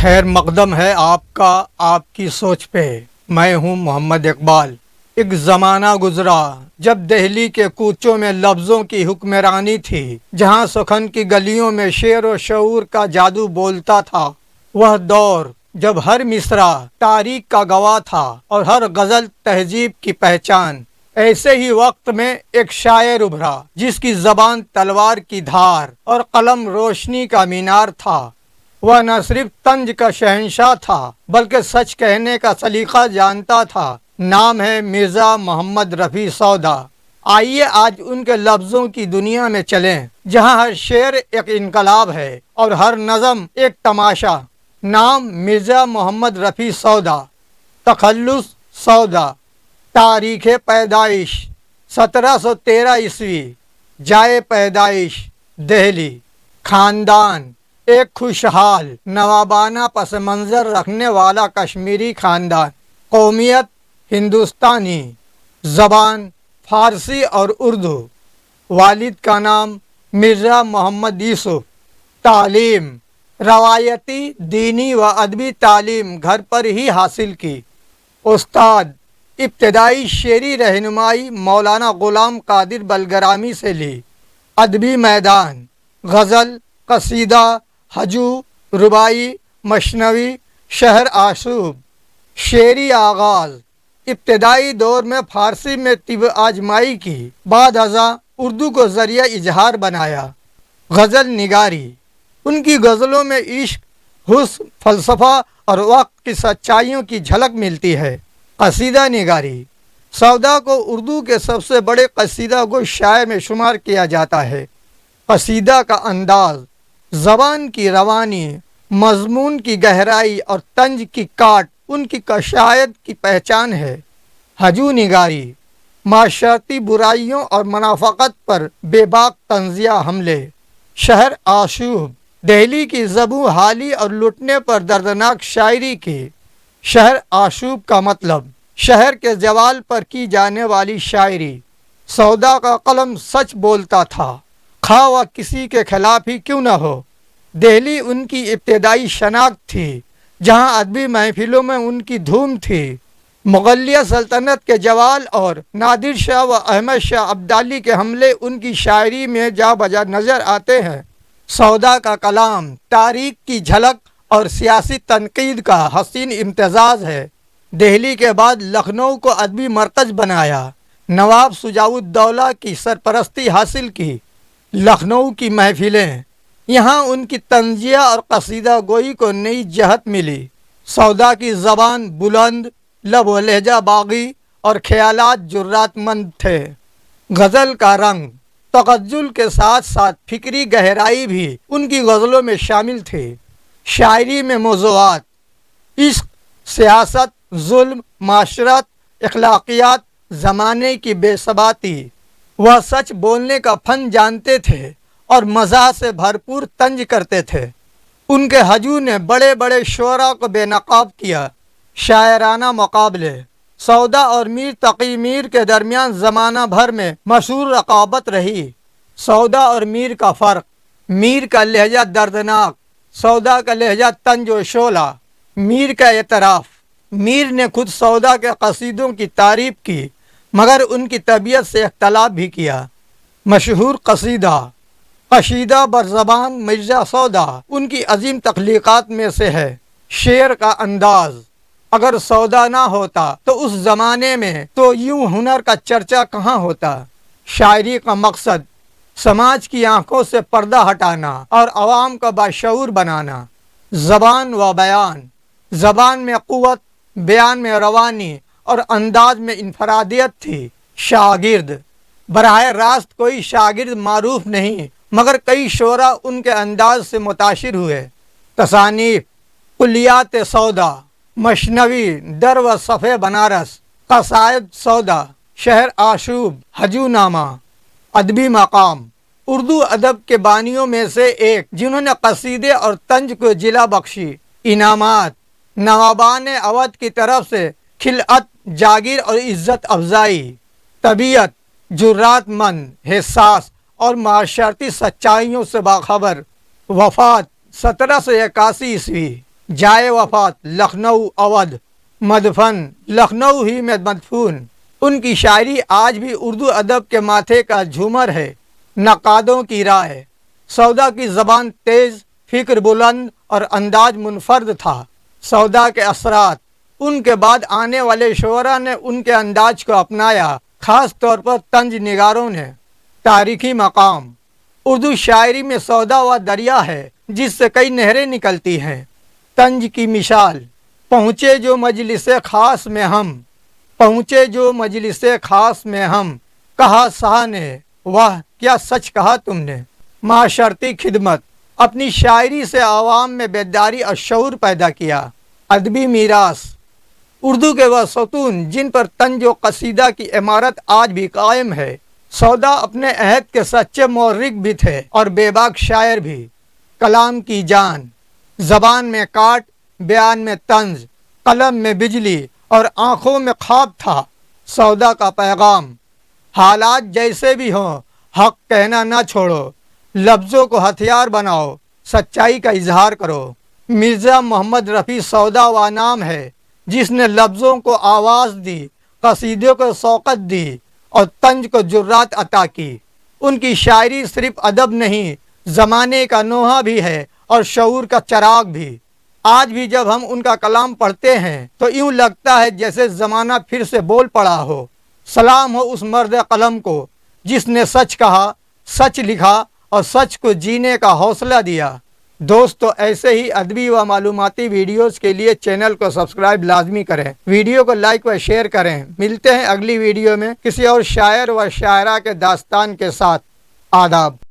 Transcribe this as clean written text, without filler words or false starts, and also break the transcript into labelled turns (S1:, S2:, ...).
S1: خیر مقدم ہے آپ کا آپ کی سوچ پہ۔ میں ہوں محمد اقبال۔ ایک زمانہ گزرا جب دہلی کے کوچوں میں لفظوں کی حکمرانی تھی، جہاں سخن کی گلیوں میں شعر و شعور کا جادو بولتا تھا۔ وہ دور جب ہر مصرع تاریخ کا گواہ تھا اور ہر غزل تہذیب کی پہچان۔ ایسے ہی وقت میں ایک شاعر ابھرا جس کی زبان تلوار کی دھار اور قلم روشنی کا مینار تھا۔ وہ نہ صرف طنز کا شہنشاہ تھا بلکہ سچ کہنے کا سلیقہ جانتا تھا۔ نام ہے مرزا محمد رفیع سودا۔ آئیے آج ان کے لفظوں کی دنیا میں چلیں، جہاں ہر شعر ایک انقلاب ہے اور ہر نظم ایک تماشا۔ نام مرزا محمد رفیع سودا۔ تخلص سودا۔ تاریخ پیدائش 1713 عیسوی۔ جائے پیدائش دہلی۔ خاندان ایک خوشحال نوابانہ پس منظر رکھنے والا کشمیری خاندان۔ قومیت ہندوستانی۔ زبان فارسی اور اردو۔ والد کا نام مرزا محمد یوسف۔ تعلیم روایتی دینی و ادبی تعلیم گھر پر ہی حاصل کی۔ استاد ابتدائی شعری رہنمائی مولانا غلام قادر بلگرامی سے لی۔ ادبی میدان غزل، قصیدہ، ہجو، رباعی، مثنوی، شہر آشوب۔ شعری آغاز ابتدائی دور میں فارسی میں طب آزمائی کی، بعد ازاں اردو کو ذریعہ اظہار بنایا۔ غزل نگاری ان کی غزلوں میں عشق، حسن، فلسفہ اور وقت کی سچائیوں کی جھلک ملتی ہے۔ قصیدہ نگاری سودا کو اردو کے سب سے بڑے قصیدہ گو شاعر میں شمار کیا جاتا ہے۔ قصیدہ کا انداز، زبان کی روانی، مضمون کی گہرائی اور طنز کی کاٹ ان کی کشائد کی پہچان ہے۔ ہجو نگاری معاشرتی برائیوں اور منافقت پر بے باک طنزیہ حملے۔ شہر آشوب دہلی کی زبوں حالی اور لٹنے پر دردناک شاعری کی۔ شہر آشوب کا مطلب شہر کے زوال پر کی جانے والی شاعری۔ سودا کا قلم سچ بولتا تھا، خواہ وہ کسی کے خلاف ہی کیوں نہ ہو۔ دہلی ان کی ابتدائی شناخت تھی، جہاں ادبی محفلوں میں ان کی دھوم تھی۔ مغلیہ سلطنت کے زوال اور نادر شاہ و احمد شاہ ابدالی کے حملے ان کی شاعری میں جا بجا نظر آتے ہیں۔ سودا کا کلام تاریخ کی جھلک اور سیاسی تنقید کا حسین امتزاج ہے۔ دہلی کے بعد لکھنؤ کو ادبی مرکز بنایا۔ نواب شجاع الدولہ کی سرپرستی حاصل کی۔ لکھنؤ کی محفلیں، یہاں ان کی طنزیہ اور قصیدہ گوئی کو نئی جہت ملی۔ سودا کی زبان بلند، لب و لہجہ باغی اور خیالات جرات مند تھے۔ غزل کا رنگ تغزل کے ساتھ ساتھ فکری گہرائی بھی ان کی غزلوں میں شامل تھی۔ شاعری میں موضوعات، عشق، سیاست، ظلم، معاشرت، اخلاقیات، زمانے کی بے ثباتی۔ وہ سچ بولنے کا فن جانتے تھے اور مزاح سے بھرپور طنز کرتے تھے۔ ان کے ہجو نے بڑے بڑے شعراء کو بے نقاب کیا۔ شاعرانہ مقابلے سودا اور میر تقی میر کے درمیان زمانہ بھر میں مشہور رقابت رہی۔ سودا اور میر کا فرق، میر کا لہجہ دردناک، سودا کا لہجہ طنز و شعلہ۔ میر کا اعتراف، میر نے خود سودا کے قصیدوں کی تعریف کی مگر ان کی طبیعت سے اختلاف بھی کیا۔ مشہور قصیدہ قصیدہ بر زبان مرزا سودا ان کی عظیم تخلیقات میں سے ہے۔ شعر کا انداز، اگر سودا نہ ہوتا تو اس زمانے میں تو یوں ہنر کا چرچا کہاں ہوتا۔ شاعری کا مقصد سماج کی آنکھوں سے پردہ ہٹانا اور عوام کا باشعور بنانا۔ زبان و بیان، زبان میں قوت، بیان میں روانی اور انداز میں انفرادیت تھی۔ شاگرد، براہ راست کوئی شاگرد معروف نہیں مگر کئی شعراء ان کے انداز سے متاثر ہوئے۔ تصانیف، کلیات سودا، مثنوی، در و صفحہ بنارس، قصائد سودا، شہر آشوب، ہجو نامہ۔ ادبی مقام، اردو ادب کے بانیوں میں سے ایک جنہوں نے قصیدے اور طنز کو جلا بخشی۔ انعامات، نوابان اودھ کی طرف سے خلعت، جاگیر اور عزت افزائی۔ طبیعت، جرات مند، حساس اور معاشرتی سچائیوں سے باخبر۔ وفات 1781 عیسوی۔ جائے وفات لکھنؤ اودھ، مدفن لکھنؤ ہی میں مدفون۔ ان کی شاعری آج بھی اردو ادب کے ماتھے کا جھومر ہے، نقادوں کی رائے۔ سودا کی زبان تیز، فکر بلند اور انداز منفرد تھا۔ سودا کے اثرات، ان کے بعد آنے والے شعراء نے ان کے انداز کو اپنایا، خاص طور پر طنز نگاروں نے۔ تاریخی مقام، اردو شاعری میں سودا و دریا ہے جس سے کئی نہریں نکلتی ہیں۔ طنز کی مثال، پہنچے جو مجلس خاص میں ہم، پہنچے جو مجلس خاص میں ہم، کہا شاہ نے واہ کیا سچ کہا تم نے۔ معاشرتی خدمت، اپنی شاعری سے عوام میں بیداری اور شعور پیدا کیا۔ ادبی میراث، اردو کے وہ ستون جن پر طنز و قصیدہ کی عمارت آج بھی قائم ہے۔ سودا اپنے عہد کے سچے مورخ بھی تھے اور بے باک شاعر بھی۔ کلام کی جان، زبان میں کاٹ، بیان میں طنز، قلم میں بجلی اور آنکھوں میں خواب تھا۔ سودا کا پیغام، حالات جیسے بھی ہوں حق کہنا نہ چھوڑو، لفظوں کو ہتھیار بناؤ، سچائی کا اظہار کرو۔ مرزا محمد رفیع سودا و نام ہے جس نے لفظوں کو آواز دی، قصیدے کو سوقت دی اور طنز کو جرات عطا کی۔ ان کی شاعری صرف ادب نہیں، زمانے کا نوحہ بھی ہے اور شعور کا چراغ بھی۔ آج بھی جب ہم ان کا کلام پڑھتے ہیں تو یوں لگتا ہے جیسے زمانہ پھر سے بول پڑا ہو۔ سلام ہو اس مرد قلم کو جس نے سچ کہا، سچ لکھا اور سچ کو جینے کا حوصلہ دیا۔ دوستو، ایسے ہی ادبی و معلوماتی ویڈیوز کے لیے چینل کو سبسکرائب لازمی کریں، ویڈیو کو لائک و شیئر کریں۔ ملتے ہیں اگلی ویڈیو میں کسی اور شاعر و شاعرہ کے داستان کے ساتھ۔ آداب۔